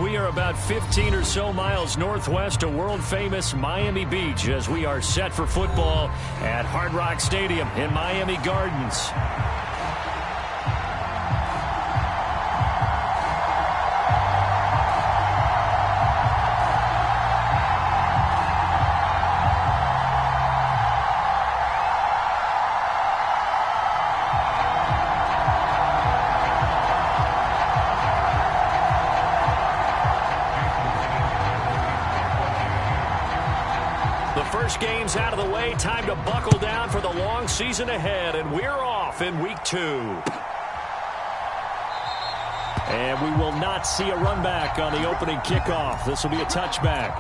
We are about 15 or so miles northwest of world-famous Miami Beach as we are set for football at Hard Rock Stadium in Miami Gardens. First game's out of the way. Time to buckle down for the long season ahead, and we're off in week 2. And we will not see a run back on the opening kickoff. This will be a touchback.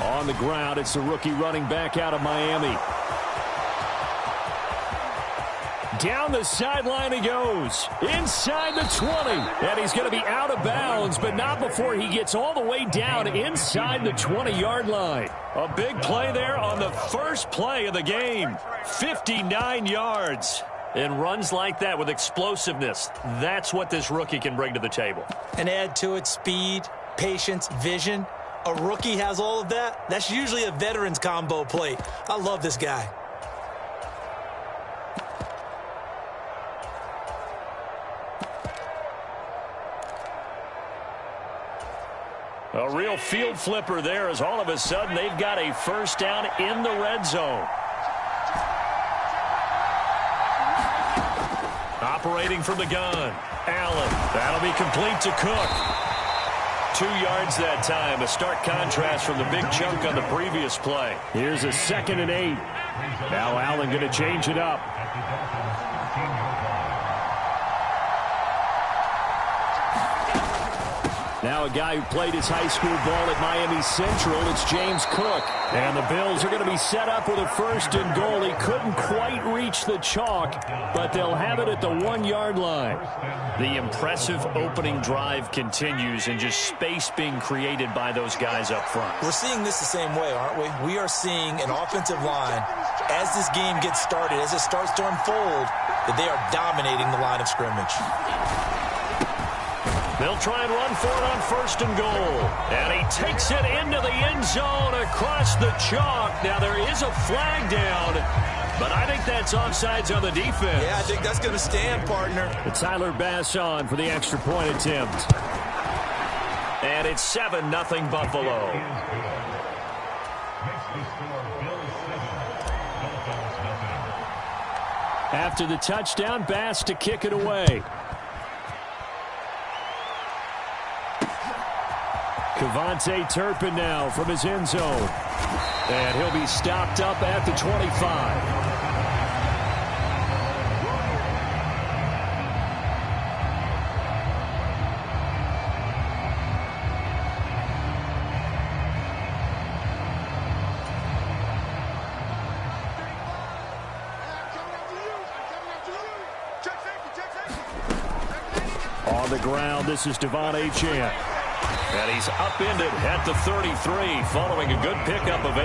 On the ground, it's the rookie running back out of Miami. Down the sideline he goes. Inside the 20. And he's going to be out of bounds, but not before he gets all the way down inside the 20-yard line. A big play there on the first play of the game. 59 yards. And runs like that with explosiveness. That's what this rookie can bring to the table. And add to it speed, patience, vision. A rookie has all of that. That's usually a veteran's combo play. I love this guy. A real field flipper there as all of a sudden they've got a first down in the red zone. Operating from the gun. Allen. That'll be complete to Cook. 2 yards that time. A stark contrast from the big chunk on the previous play. Here's a 2nd and 8. Now Allen going to change it up. Now a guy who played his high school ball at Miami Central, it's James Cook. And the Bills are going to be set up with a 1st and goal. He couldn't quite reach the chalk, but they'll have it at the 1-yard line. The impressive opening drive continues and just space being created by those guys up front. We're seeing this the same way, aren't we? We are seeing an offensive line, as this game gets started, as it starts to unfold, that they are dominating the line of scrimmage. They'll try and run for it on 1st and goal. And he takes it into the end zone across the chalk. Now there is a flag down, but I think that's offsides on the defense. Yeah, I think that's going to stand, partner. It's Tyler Bass on for the extra point attempt. And it's 7-0 Buffalo. After the touchdown, Bass to kick it away. Cavante Turpin now from his end zone. And he'll be stopped up at the 25. On the ground, this is Devon Achane. And he's upended at the 33 following a good pickup of 8.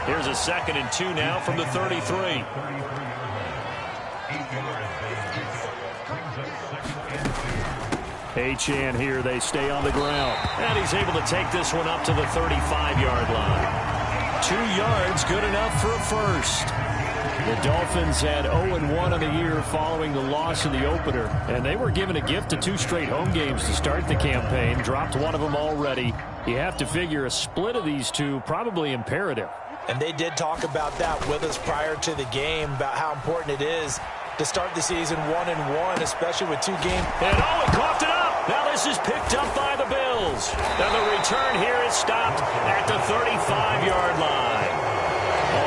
Here's a 2nd and 2 now from the 33. Achane here, they stay on the ground. And he's able to take this one up to the 35-yard line. 2 yards, good enough for a first. The Dolphins had 0-1 on the year following the loss in the opener, and they were given a gift of 2 straight home games to start the campaign. Dropped one of them already. You have to figure a split of these two probably imperative. And they did talk about that with us prior to the game, about how important it is to start the season 1-1, especially with 2 games. And he coughed it up. Now this is picked up by the Bills. Now the return here is stopped at the 35-yard line.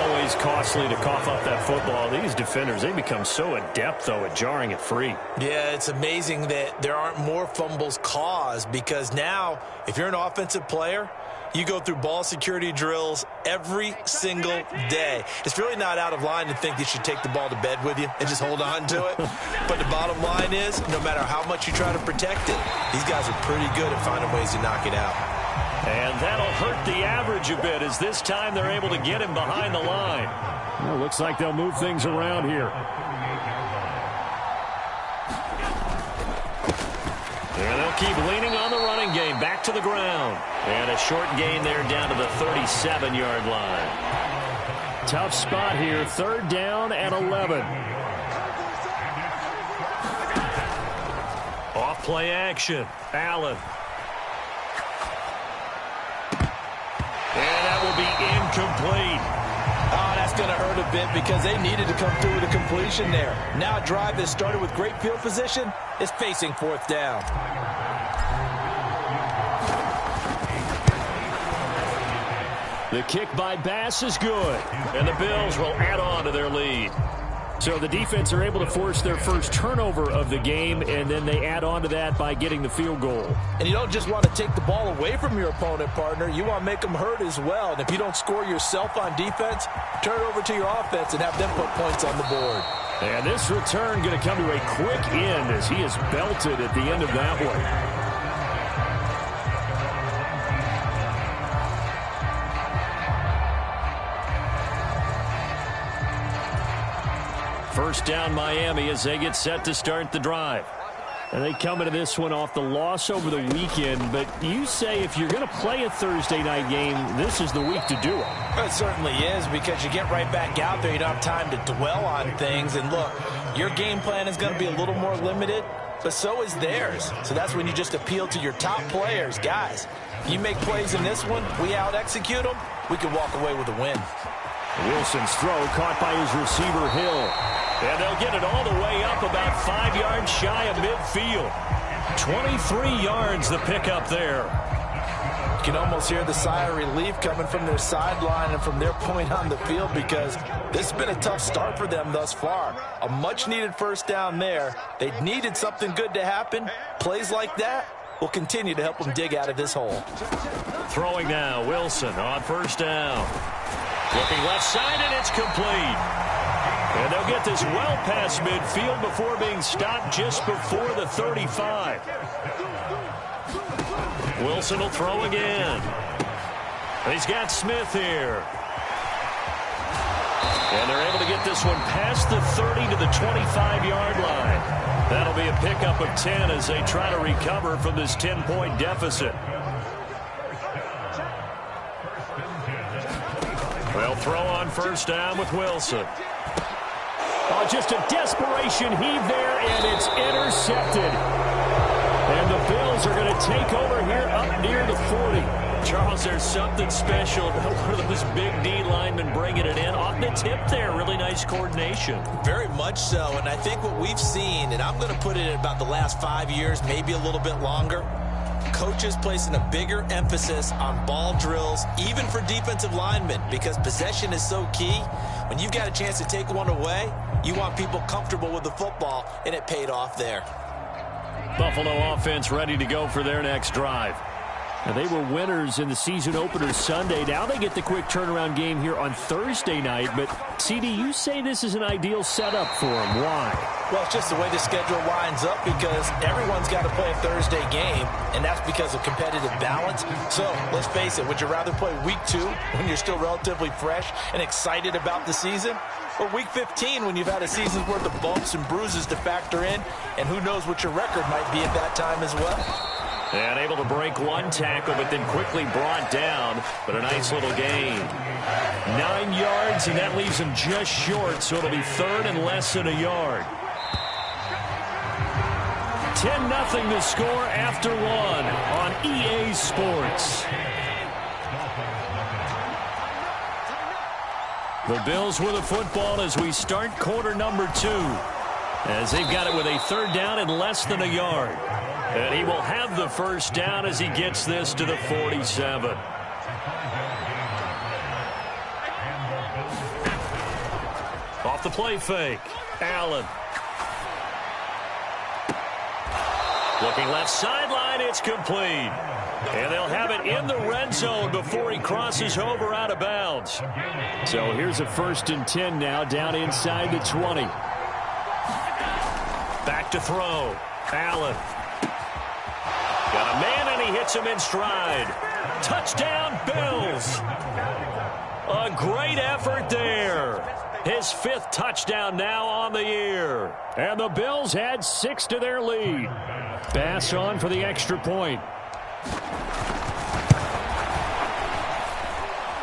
Always costly to cough up that football. These defenders, they become so adept, though, at jarring it free. Yeah, it's amazing that there aren't more fumbles caused, because now, if you're an offensive player, You go through ball security drills every single day. It's really not out of line to think you should take the ball to bed with you and just hold on to it. But the bottom line is, no matter how much you try to protect it, these guys are pretty good at finding ways to knock it out. And that'll hurt the average a bit as this time they're able to get him behind the line. Well, looks like they'll move things around here. And they'll keep leaning on the running game back to the ground. And a short gain there down to the 37-yard line. Tough spot here, 3rd down and 11. Off play action, Allen. And that will be incomplete. Oh, that's going to hurt a bit because they needed to come through with a completion there. Now a drive that started with great field position is facing 4th down. The kick by Bass is good, and the Bills will add on to their lead. So the defense are able to force their first turnover of the game, and then they add on to that by getting the field goal. And you don't just want to take the ball away from your opponent, partner. You want to make them hurt as well. And if you don't score yourself on defense, turn it over to your offense and have them put points on the board. And this return going to come to a quick end as he is belted at the end of that one. First down Miami as they get set to start the drive. And they come into this one off the loss over the weekend. But you say if you're going to play a Thursday night game, this is the week to do it. It certainly is because you get right back out there. You don't have time to dwell on things. And look, your game plan is going to be a little more limited, but so is theirs. So that's when you just appeal to your top players. Guys, if you make plays in this one, we out-execute them, we can walk away with a win. Wilson's throw caught by his receiver, Hill. And they'll get it all the way up about 5 yards shy of midfield. 23 yards the pickup there. You can almost hear the sigh of relief coming from their sideline and from their point on the field because this has been a tough start for them thus far. A much-needed first down there. They needed something good to happen. Plays like that will continue to help them dig out of this hole. Throwing now, Wilson on first down. Looking left side, and it's complete. And they'll get this well past midfield before being stopped just before the 35. Wilson will throw again. And he's got Smith here. And they're able to get this one past the 30 to the 25-yard line. That'll be a pickup of 10 as they try to recover from this 10-point deficit. They'll throw on first down with Wilson. Oh, just a desperation heave there, and it's intercepted. And the Bills are going to take over here up near the 40. Charles, there's something special about one of those big D linemen bringing it in. Off the tip there, really nice coordination. Very much so, and I think what we've seen, and I'm going to put it at about the last 5 years, maybe a little bit longer, coaches placing a bigger emphasis on ball drills, even for defensive linemen, because possession is so key. When you've got a chance to take one away, you want people comfortable with the football, and it paid off there. Buffalo offense ready to go for their next drive. Now, they were winners in the season opener Sunday. Now they get the quick turnaround game here on Thursday night. But, CD, you say this is an ideal setup for them. Why? Well, it's just the way the schedule lines up because everyone's got to play a Thursday game, and that's because of competitive balance. So, let's face it, would you rather play week 2 when you're still relatively fresh and excited about the season? Or week 15 when you've had a season's worth of bumps and bruises to factor in, and who knows what your record might be at that time as well? And able to break one tackle, but then quickly brought down. But a nice little gain. 9 yards, and that leaves him just short, so it'll be third and less than a yard. 10-0 the score after one on EA Sports. The Bills with the football as we start quarter number 2. As they've got it with a third down and less than a yard. And he will have the first down as he gets this to the 47. Off the play fake. Allen. Looking left sideline, and it's complete. And they'll have it in the red zone before he crosses over out of bounds. So here's a 1st and 10 now, down inside the 20. Back to throw. Allen. Got a man, and he hits him in stride. Touchdown, Bills. A great effort there. His 5th touchdown now on the year. And the Bills add 6 to their lead. Pass on for the extra point.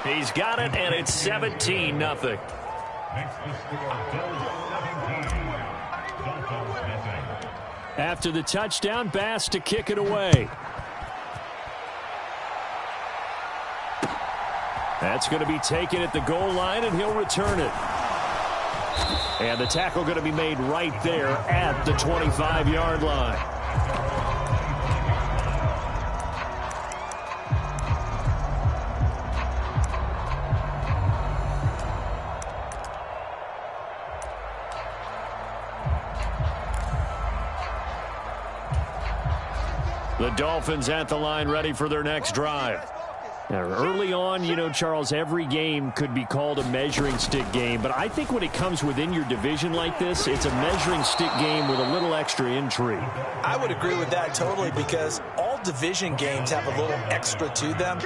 He's got it, and it's 17-0. After the touchdown, Bass to kick it away. That's going to be taken at the goal line, and he'll return it. And the tackle going to be made right there at the 25-yard line. The Dolphins at the line, ready for their next drive. Now, early on, you know, Charles, every game could be called a measuring stick game. But I think when it comes within your division like this, it's a measuring stick game with a little extra intrigue. I would agree with that totally, because all division games have a little extra to them.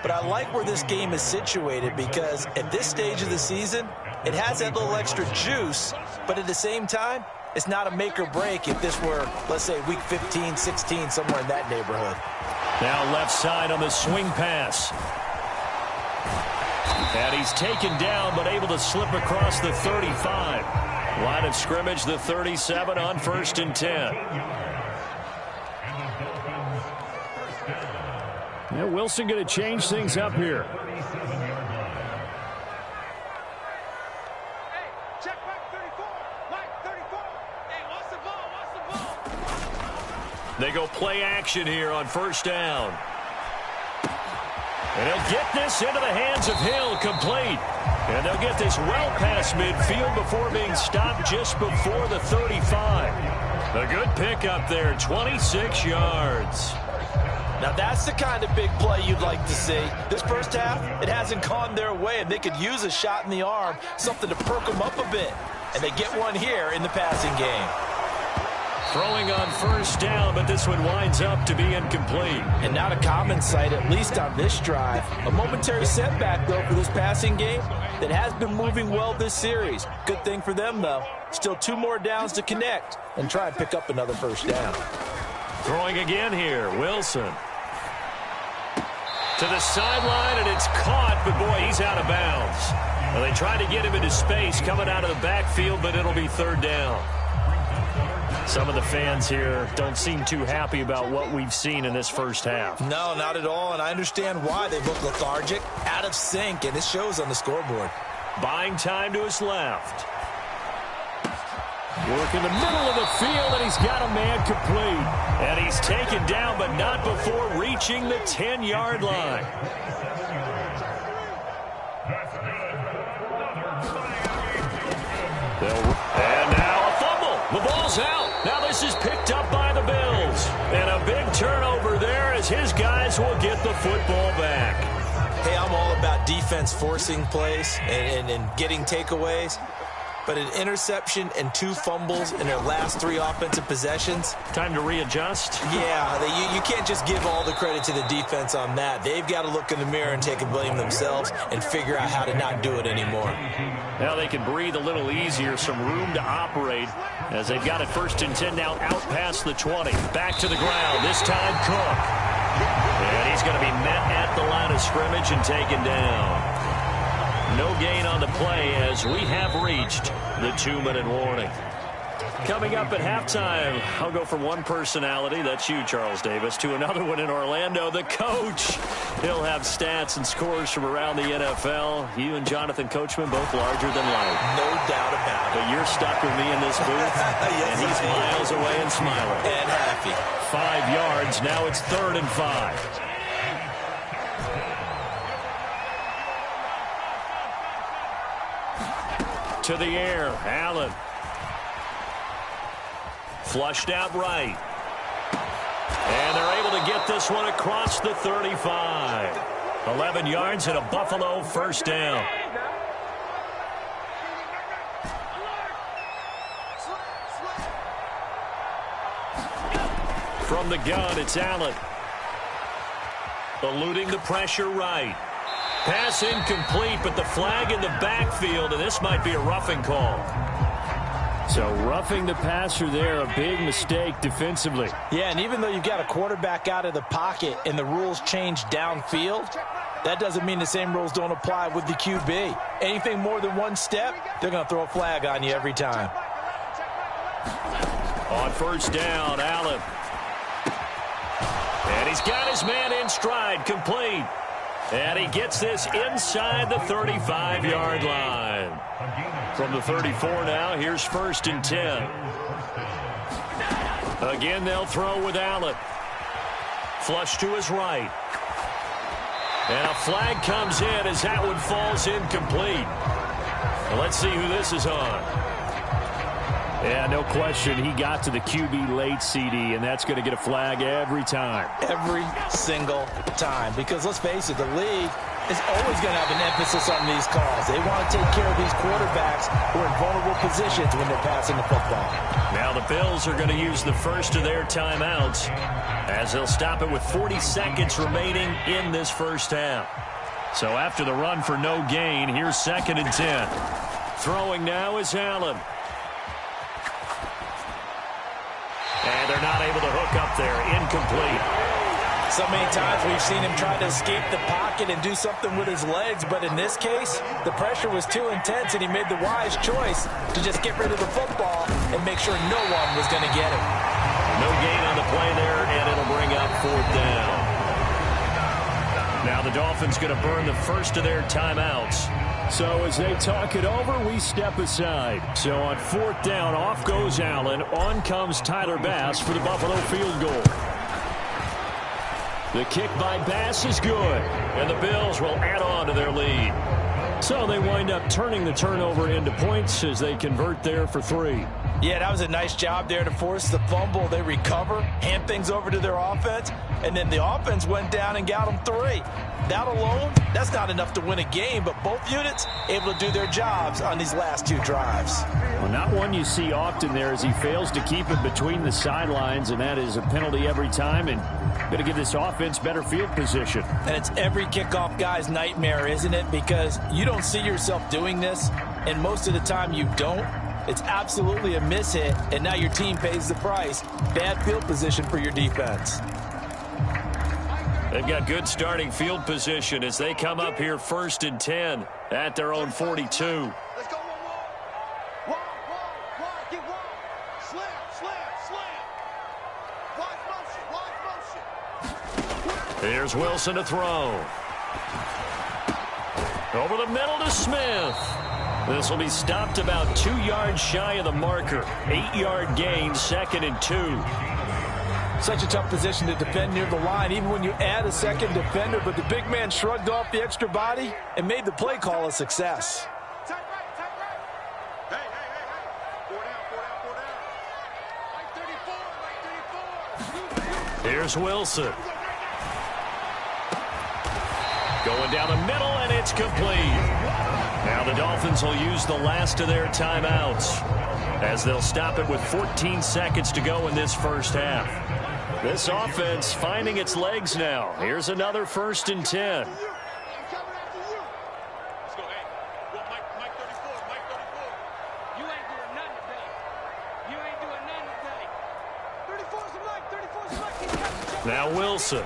But I like where this game is situated, because at this stage of the season, it has that little extra juice. But at the same time, it's not a make or break if this were, let's say, week 15, 16, somewhere in that neighborhood. Now left side on the swing pass. And he's taken down, but able to slip across the 35. Line of scrimmage, the 37 on 1st and 10. Yeah, Wilson going to change things up here. They go play action here on 1st down. And he'll get this into the hands of Hill, complete. And they'll get this well past midfield before being stopped just before the 35. A good pickup there, 26 yards. Now that's the kind of big play you'd like to see. This first half, it hasn't gone their way, and they could use a shot in the arm, something to perk them up a bit. And they get one here in the passing game. Throwing on 1st down, but this one winds up to be incomplete. And not a common sight, at least on this drive. A momentary setback, though, for this passing game that has been moving well this series. Good thing for them, though. Still 2 more downs to connect and try and pick up another 1st down. Throwing again here, Wilson. To the sideline, and it's caught, but boy, he's out of bounds. Well, they tried to get him into space coming out of the backfield, but it'll be 3rd down. Some of the fans here don't seem too happy about what we've seen in this first half. No, not at all, and I understand why. They look lethargic, out of sync, and it shows on the scoreboard. Buying time to his left. Work in the middle of the field, and he's got a man complete. And he's taken down, but not before reaching the 10-yard line. And now a fumble. The ball's out. Now this is picked up by the Bills. And a big turnover there as his guys will get the football back. Hey, I'm all about defense forcing plays and getting takeaways. But an interception and 2 fumbles in their last 3 offensive possessions. Time to readjust? Yeah, you can't just give all the credit to the defense on that. They've got to look in the mirror and take a blame themselves and figure out how to not do it anymore. Now they can breathe a little easier, some room to operate as they've got it 1st and 10 now out past the 20. Back to the ground, this time Cook. And he's going to be met at the line of scrimmage and taken down. No gain on the play as we have reached the 2-minute warning. Coming up at halftime, I'll go from one personality, that's you, Charles Davis, to another one in Orlando, the coach. He'll have stats and scores from around the NFL. You and Jonathan Coachman, both larger than life. No doubt about it. But you're stuck with me in this booth, yes, and he's miles away and smiling. And happy. 5 yards, now it's 3rd and 5. To the air, Allen. Flushed out right. And they're able to get this one across the 35. 11 yards and a Buffalo first down. From the gun, it's Allen. Eluding the pressure right. Pass incomplete, but the flag in the backfield, and this might be a roughing call. So roughing the passer there, a big mistake defensively. Yeah, and even though you've got a quarterback out of the pocket and the rules change downfield, that doesn't mean the same rules don't apply with the QB. Anything more than one step, they're going to throw a flag on you every time. On first down, Allen. And he's got his man in stride, complete. And he gets this inside the 35-yard line. From the 34 now, here's first and 10. Again, they'll throw with Allen. Flush to his right. And a flag comes in as that one falls incomplete. Well, let's see who this is on. Yeah, no question. He got to the QB late, CD, and that's going to get a flag every time. Every single time. Because let's face it, the league is always going to have an emphasis on these calls. They want to take care of these quarterbacks who are in vulnerable positions when they're passing the football. Now the Bills are going to use the first of their timeouts as they'll stop it with 40 seconds remaining in this first half. So after the run for no gain, here's second and 10. Throwing now is Allen. And they're not able to hook up there. Incomplete. So many times we've seen him try to escape the pocket and do something with his legs, but in this case, the pressure was too intense, and he made the wise choice to just get rid of the football and make sure no one was going to get him. No gain on the play there, and it'll bring up fourth down. Now the Dolphins going to burn the first of their timeouts. So as they talk it over, we step aside. So on fourth down, off goes Allen. On comes Tyler Bass for the Buffalo field goal. The kick by Bass is good, and the Bills will add on to their lead. So they wind up turning the turnover into points as they convert there for 3. Yeah, that was a nice job there to force the fumble. They recover, hand things over to their offense, and then the offense went down and got them 3. That alone, that's not enough to win a game, but both units able to do their jobs on these last 2 drives. Well, not one you see often there as he fails to keep it between the sidelines, and that is a penalty every time, and going to give this offense better field position. And it's every kickoff guy's nightmare, isn't it? Because you don't see yourself doing this, and most of the time you don't. It's absolutely a mishit, and now your team pays the price. Bad field position for your defense. They've got good starting field position as they come up here first and 10 at their own 42. Let's go, one. Get one. Slam. Wide motion. Here's Wilson to throw. Over the middle to Smith. This will be stopped about 2 yards shy of the marker. 8-yard gain, second and 2. Such a tough position to defend near the line, even when you add a second defender, but the big man shrugged off the extra body and made the play call a success. Tight right. Hey. 4 down. Like 34. Here's Wilson. Going down the middle, and it's complete. Now the Dolphins will use the last of their timeouts as they'll stop it with 14 seconds to go in this first half. This offense finding its legs now. Here's another first and 10. Let's go, hey. Well, Mike 34. You ain't doing nothing today. 34's a Mike. Now Wilson.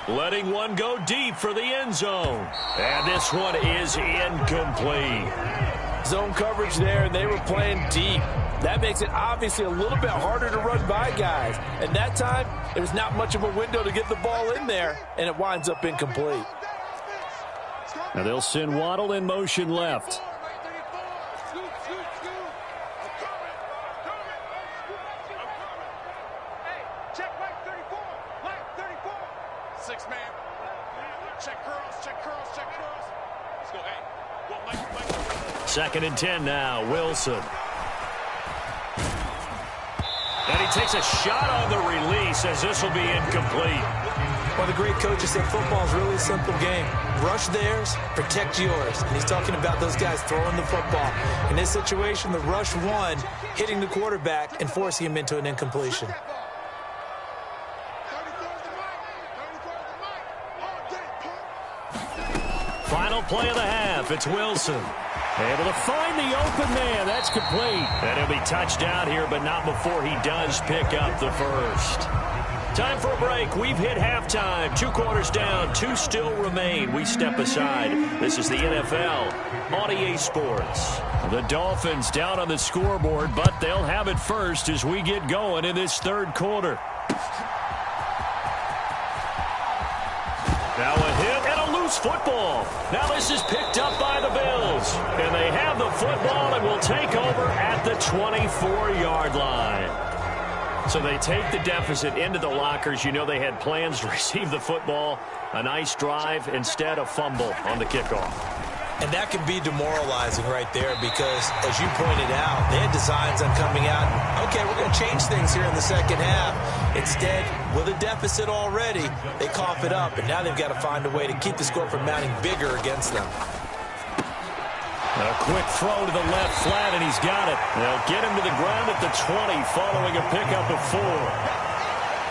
Letting one go deep for the end zone. And this one is incomplete. Zone coverage there, and they were playing deep. That makes it obviously a little bit harder to run by guys. And that time, there's not much of a window to get the ball in there, and it winds up incomplete. Now they'll send Waddle in motion left. Second and 10 now, Wilson. And And he takes a shot on the release as this will be incomplete. One of the great coaches said football is really a simple game. Rush theirs, protect yours. And he's talking about those guys throwing the football. In this situation, the rush one, hitting the quarterback and forcing him into an incompletion. Final play of the half. It's Wilson. Able to find the open man. That's complete. And he'll be touched out here, but not before he does pick up the first. Time for a break. We've hit halftime. 2 quarters down. 2 still remain. We step aside. This is the NFL on EA Sports. The Dolphins down on the scoreboard, but they'll have it first as we get going in this third quarter. Now a hit and a loose football. Now this is picked up by the Bills. And they have the football and will take over at the 24-yard line. So they take the deficit into the lockers. You know they had plans to receive the football. A nice drive, instead a fumble on the kickoff. And that can be demoralizing right there because, as you pointed out, they had designs on coming out. Okay, we're going to change things here in the second half. Instead, with a deficit already, they cough it up, and now they've got to find a way to keep the score from mounting bigger against them. A quick throw to the left flat, and he's got it. They'll get him to the ground at the 20 following a pickup of 4.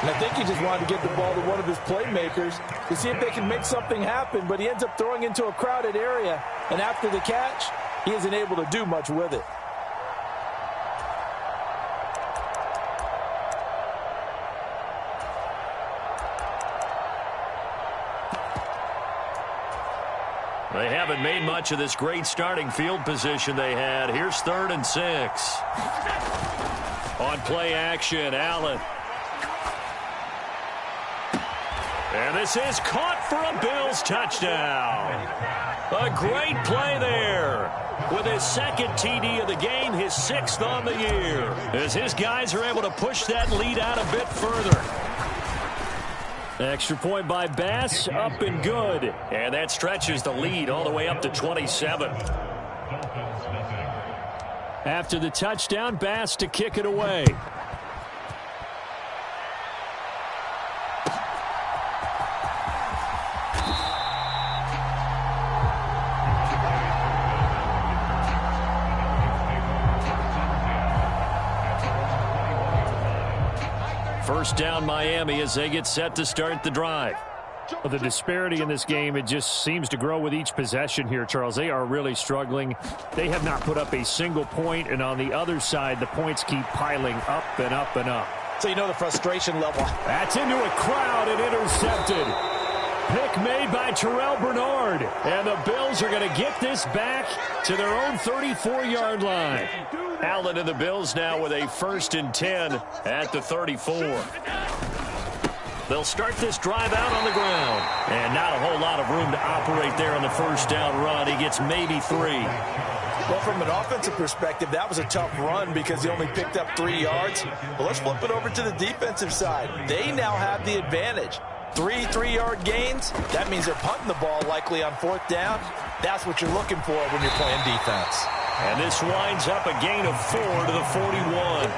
And I think he just wanted to get the ball to one of his playmakers to see if they can make something happen, but he ends up throwing into a crowded area, and after the catch, he isn't able to do much with it. They haven't made much of this great starting field position they had. Here's 3rd and 6. On play action, Allen. And this is caught for a Bills touchdown. A great play there. With his 2nd TD of the game, his 6th on the year. As his guys are able to push that lead out a bit further. Extra point by Bass, up and good. And that stretches the lead all the way up to 27. After the touchdown, Bass to kick it away. First down Miami as they get set to start the drive. Well, the disparity in this game, it just seems to grow with each possession here, Charles. They are really struggling. They have not put up a single point, and on the other side, the points keep piling up and up and up. So you know the frustration level. That's into a crowd and intercepted. Pick made by Terrell Bernard. And the Bills are going to get this back to their own 34-yard line. Allen and the Bills now with a 1st and 10 at the 34. They'll start this drive out on the ground. And not a whole lot of room to operate there on the first down run. He gets maybe 3. Well, from an offensive perspective, that was a tough run because he only picked up 3 yards. Well, let's flip it over to the defensive side. They now have the advantage. 3 3-yard gains. That means they're punting the ball likely on 4th down. That's what you're looking for when you're playing defense. And this winds up a gain of 4 to the 41.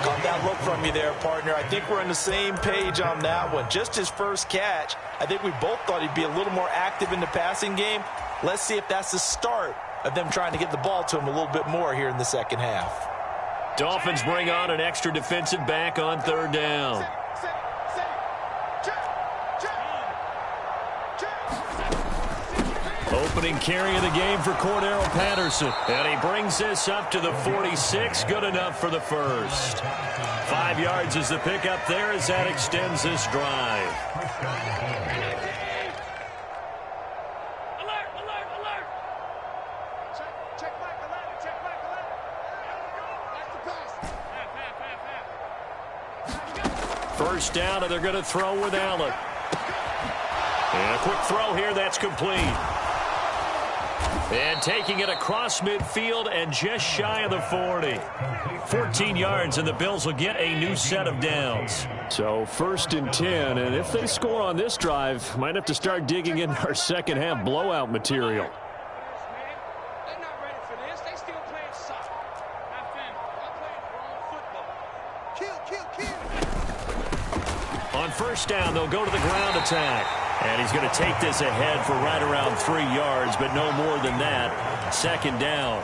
Got that look from you there, partner. I think we're on the same page on that one. Just his first catch, I think we both thought he'd be a little more active in the passing game. Let's see if that's the start of them trying to get the ball to him a little bit more here in the second half. Dolphins bring on an extra defensive back on 3rd down. Opening carry of the game for Cordero Patterson. And he brings this up to the 46. Good enough for the first. 5 yards is the pickup there as that extends this drive. Alert, alert, alert. Check back the ladder, check back the ladder. That's the pass. First down, and they're going to throw with Allen. And a quick throw here, that's complete. And taking it across midfield and just shy of the 40. 14 yards, and the Bills will get a new set of downs. So 1st and 10, and if they score on this drive, might have to start digging in our second half blowout material. They're not ready for this. They still playing soccer. Not family. They're playing grown football. Kill first down. They'll go to the ground attack. And he's going to take this ahead for right around 3 yards, but no more than that. Second down.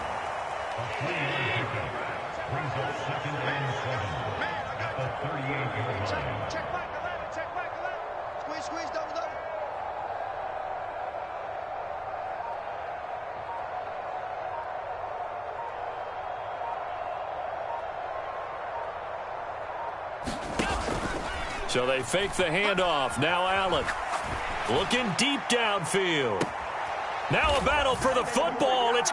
Check back 11, check back 11. Squeeze, double. So they fake the handoff. Now Allen looking deep downfield. Now a battle for the football. It's